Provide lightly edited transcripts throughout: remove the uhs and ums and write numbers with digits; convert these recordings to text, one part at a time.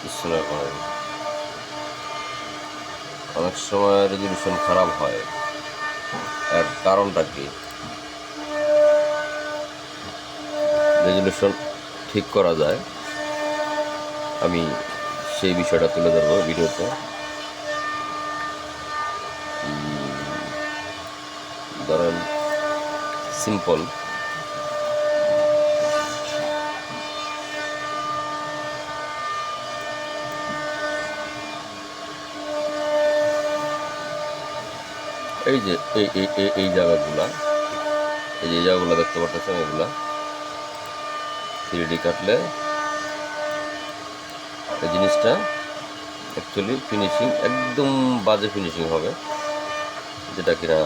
বিবেচনা করেন। অনেক সময় রেজলিউশন খারাপ হয়, এর কারণটা কি? রেজলিউশন ঠিক করা যায়, আমি সেই বিষয়টা তুলে ধরবো ভিডিওতে। ধরেন সিম্পল, এই যে এই জায়গাগুলা, এই যে জায়গাগুলো দেখতে পাচ্ছেন, এগুলা 3D কাটলে এই জিনিসটা অ্যাকচুয়ালি ফিনিশিং একদম বাজে ফিনিশিং হবে, যেটা কিনা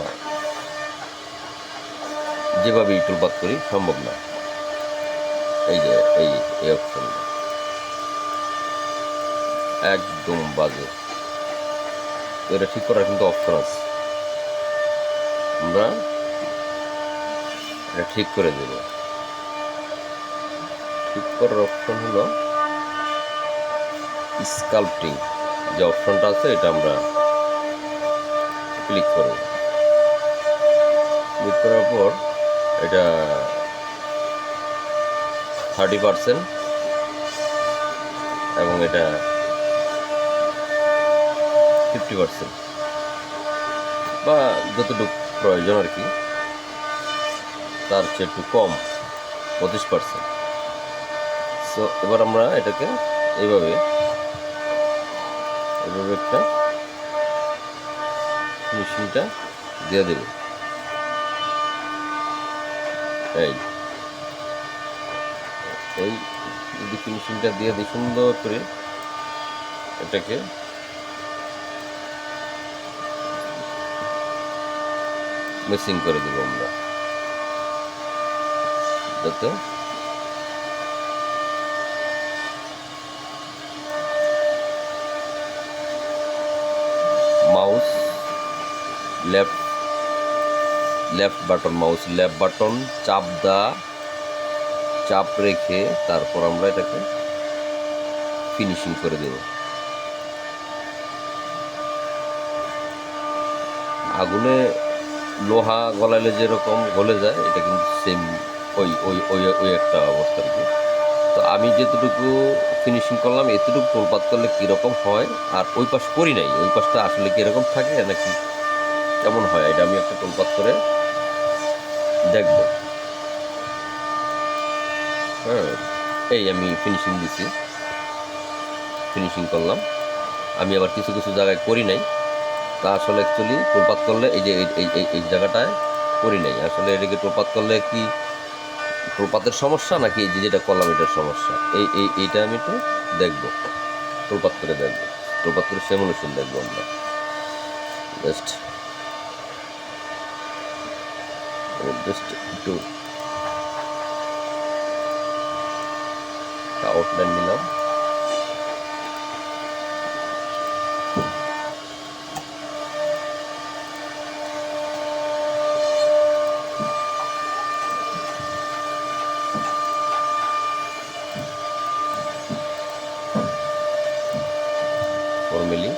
যেভাবে টুলপাত করি সম্ভব না। এই যে এই অপশন একদম বাজে, তো এটা ঠিক করার কিন্তু অপশন আছে, আমরা এটা ঠিক করে দেব। ঠিক করার অপশন হলো স্কাল্পটিং, যে অপশনটা আছে এটা আমরা ক্লিক করব। ক্লিক করার পর এটা 30% এবং এটা 50% বা যতটুকু প্রয়োজন আর কি, তার চেয়ে একটু কম 25%। সো এবার আমরা এটাকে এইভাবে একটা ফিনিশিংটা দিয়ে দেব। এই এই যদি ফিনিশিংটা দিয়ে দিই সুন্দর করে, এটাকে মেসিং করে দেব আমরা, যাতে mouse left button, mouse left button চাপ রেখে তারপর আমরা এটাকে ফিনিশিং করে দেব। আগুনে লোহা গলালে যেরকম গলে যায়, এটা কিন্তু সেম ওই একটা অবস্থা আর কি। তো আমি যেতটুকু ফিনিশিং করলাম, এতটুকু টোলপাত করলে কীরকম হয়, আর ওই পাশ করি নাই, ওই পাশটা আসলে কীরকম থাকে নাকি কেমন হয়, এটা আমি একটা টোলপাত করে দেখব। হ্যাঁ, এই আমি ফিনিশিং দিছি, ফিনিশিং করলাম। আমি আবার কিছু কিছু জায়গায় করি নাই, তা আসলে অ্যাকচুয়ালি টোলপাত করলে এই যে এই জায়গাটায় করি নাই, আসলে এটাকে টোলপাত করলে কি টোলপাতের সমস্যা নাকি এই যে যেটা করলাম এটার সমস্যা, এইটা আমি একটু দেখবো, টোলপাত করে দেখবো, টোলপাত করে সেমুলেশন দেখবো আমরা। জাস্ট একটু আউটলাইন নিলাম, ফর্মালি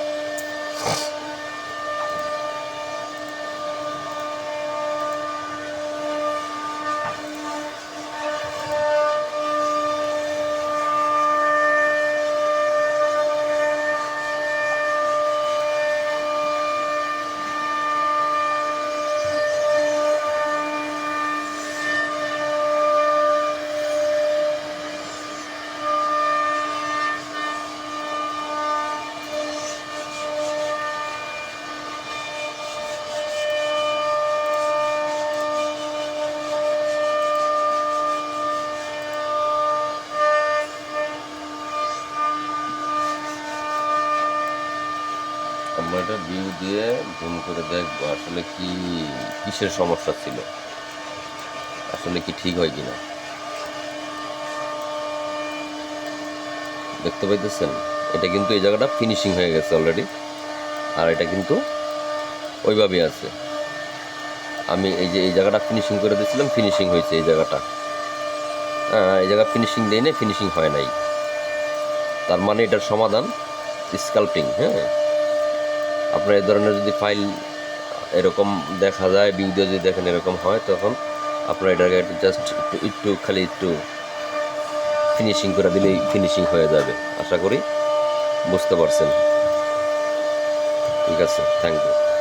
আমরা এটা ভিউ দিয়ে জুম করে দেখবো আসলে কি কিসের সমস্যা ছিল, আসলে কি ঠিক হয় কিনা। দেখতে পাইতেছেন, এটা কিন্তু এই জায়গাটা ফিনিশিং হয়ে গেছে অলরেডি, আর এটা কিন্তু ওইভাবেই আছে। আমি এই জায়গাটা ফিনিশিং করে দিয়েছিলাম, ফিনিশিং হয়েছে এই জায়গাটা, এই জায়গা ফিনিশিং দেয় নাই, ফিনিশিং হয় নাই। তো তার মানে এটার সমাধান স্কাল্পটিং। হ্যাঁ, আপনার এই ধরনের যদি ফাইল এরকম দেখা যায়, ভিডিও যদি দেখেন এরকম হয়, তখন আপনার এটাকে জাস্ট একটু খালি একটু ফিনিশিং করে দিলেই ফিনিশিং হয়ে যাবে। আশা করি বুঝতে পারছেন। ঠিক আছে, থ্যাংক ইউ।